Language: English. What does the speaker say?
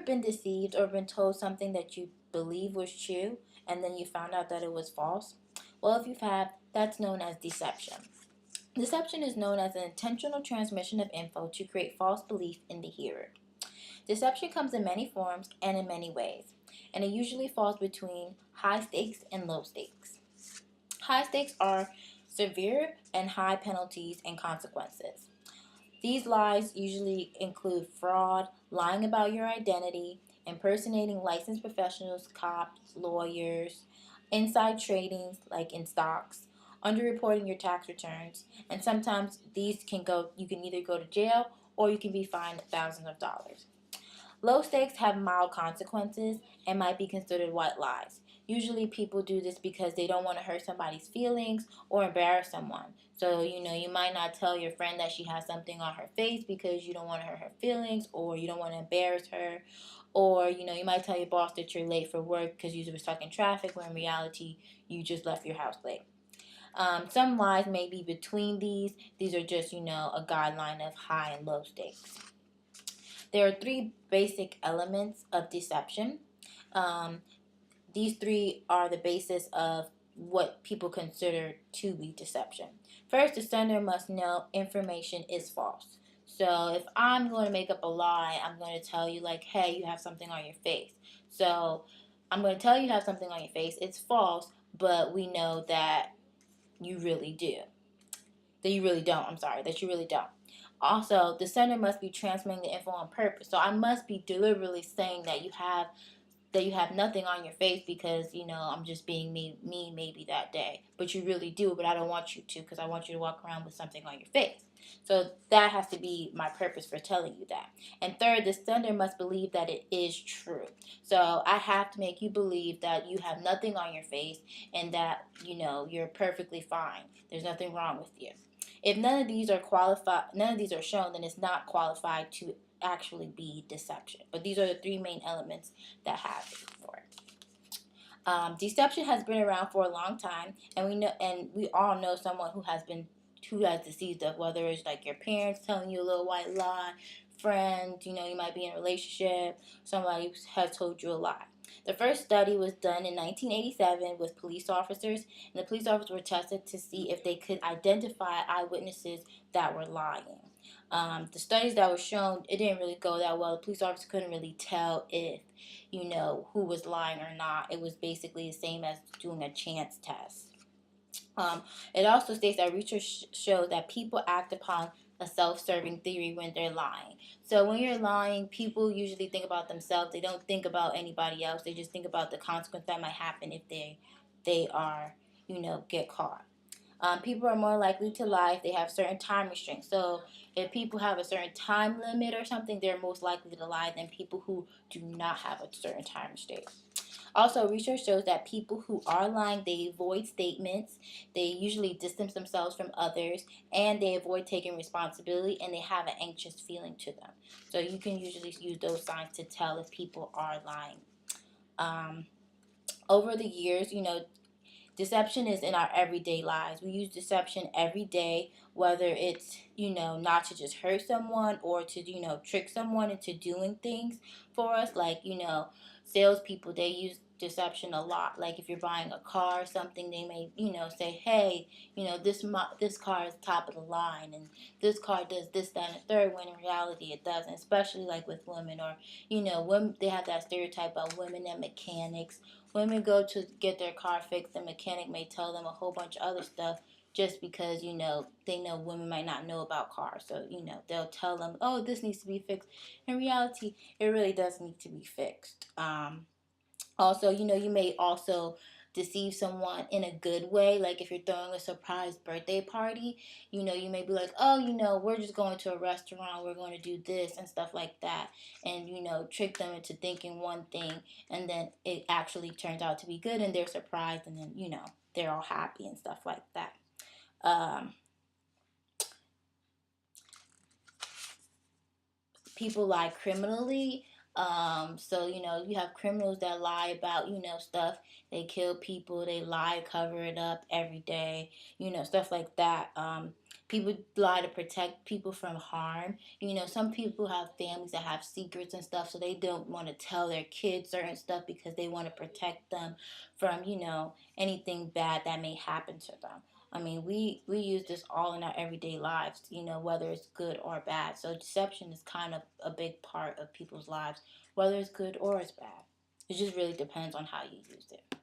been deceived or been told something that you believe was true and then you found out that it was false? Well, if you have, that's known as deception. Deception is known as an intentional transmission of info to create false belief in the hearer. Deception comes in many forms and in many ways, and it usually falls between high stakes and low stakes. High stakes are severe and high penalties and consequences. These lies usually include fraud, lying about your identity, impersonating licensed professionals, cops, lawyers, inside trading like in stocks, underreporting your tax returns, and sometimes you can either go to jail or you can be fined thousands of dollars. Low stakes have mild consequences and might be considered white lies. Usually people do this because they don't want to hurt somebody's feelings or embarrass someone. So, you might not tell your friend that she has something on her face because you don't want to hurt her feelings or you don't want to embarrass her. Or, you might tell your boss that you're late for work because you were stuck in traffic when in reality you just left your house late. Some lies may be between these. These are just, a guideline of high and low stakes. There are three basic elements of deception. Um, these three are the basis of what people consider to be deception. First, the sender must know information is false. So if I'm going to make up a lie, I'm going to tell you like, hey, you have something on your face. So I'm going to tell you have something on your face. It's false, but we know that you really do. That you really don't. I'm sorry, that you really don't. Also, the sender must be transmitting the info on purpose. So I must be deliberately saying that you have nothing on your face because I'm just being mean maybe that day, but you really do. But I don't want you to because I want you to walk around with something on your face. So that has to be my purpose for telling you that. And third, the sender must believe that it is true. So I have to make you believe that you have nothing on your face and that you're perfectly fine. There's nothing wrong with you. If none of these are shown, then it's not qualified to actually be deception. But these are the three main elements that have it for it. Deception has been around for a long time, and we all know someone who has deceived us. Whether it's like your parents telling you a little white lie, friends, you might be in a relationship, somebody has told you a lie. The first study was done in 1987 with police officers, and the police officers were tested to see if they could identify eyewitnesses that were lying. The studies that were shown, it didn't really go that well. The police officers couldn't really tell if, who was lying or not. It was basically the same as doing a chance test. It also states that research shows that people act upon a self-serving theory when they're lying. So when you're lying, people usually think about themselves. They don't think about anybody else. They just think about the consequence that might happen if they are, get caught. People are more likely to lie if they have certain time restraints. So if people have a certain time limit or something, they're most likely to lie than people who do not have a certain time restraint. Also, research shows that people who are lying, they avoid statements, they usually distance themselves from others, and they avoid taking responsibility, and they have an anxious feeling to them. So you can usually use those signs to tell if people are lying. Over the years, deception is in our everyday lives. We use deception every day, whether it's, not to just hurt someone or to, trick someone into doing things for us. Like, salespeople, they use deception a lot. Like if you're buying a car or something, they may, say, hey, this car is top of the line and this car does this, that, and the third, when in reality it doesn't, especially like with women or, women, they have that stereotype of women and mechanics. Women go to get their car fixed, the mechanic may tell them a whole bunch of other stuff just because, they know women might not know about cars. So, they'll tell them, oh, this needs to be fixed. In reality, it really does need to be fixed. Also, you may also deceive someone in a good way. Like if you're throwing a surprise birthday party, you may be like, oh, we're just going to a restaurant, we're going to do this and stuff like that. And, trick them into thinking one thing and then it actually turns out to be good and they're surprised and then, they're all happy and stuff like that. People lie criminally. So, you have criminals that lie about, stuff. They kill people, they lie, cover it up every day, stuff like that. People lie to protect people from harm. You know, some people have families that have secrets and stuff, so they don't want to tell their kids certain stuff because they want to protect them from, anything bad that may happen to them. I mean, we use this all in our everyday lives, whether it's good or bad. So deception is kind of a big part of people's lives, whether it's good or it's bad. It just really depends on how you use it.